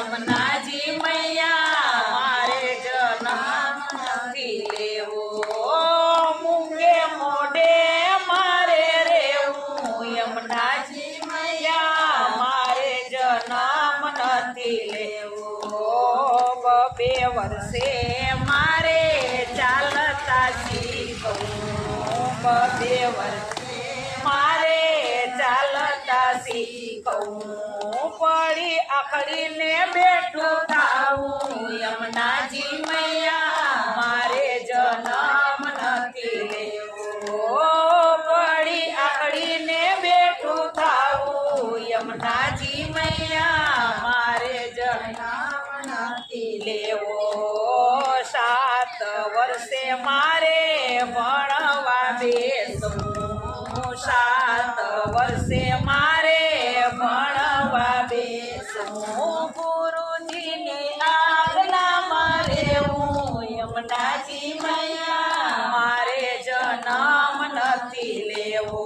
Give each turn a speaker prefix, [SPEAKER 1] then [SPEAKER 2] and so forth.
[SPEAKER 1] યમુનાજી મૈયા મારે જન્મ નથી લેવો મૂંગે મોઢે મારે રેવું યમુનાજી મૈયા મારે જન્મ નથી લેવો બે વર્ષે મારે ચાલતા શીખવું બે વર્ષે મારે ચાલતા શીખવું પડી આખડીને બેઠું થાવું યમુનાજી મૈયા મારે જન્મ નથી લેવો પડી આખડીને બેઠું થાવું યમુનાજી મૈયા મારે જન્મ નથી લેવો 7 વર્ષે મારે ભણવા બેસવું 7 વર્ષે મારે ભણવા બેસવું ગુરુજીની આજ્ઞામાં રહેવું યમુનાજી મૈયા મારે જન્મ નથી લેવો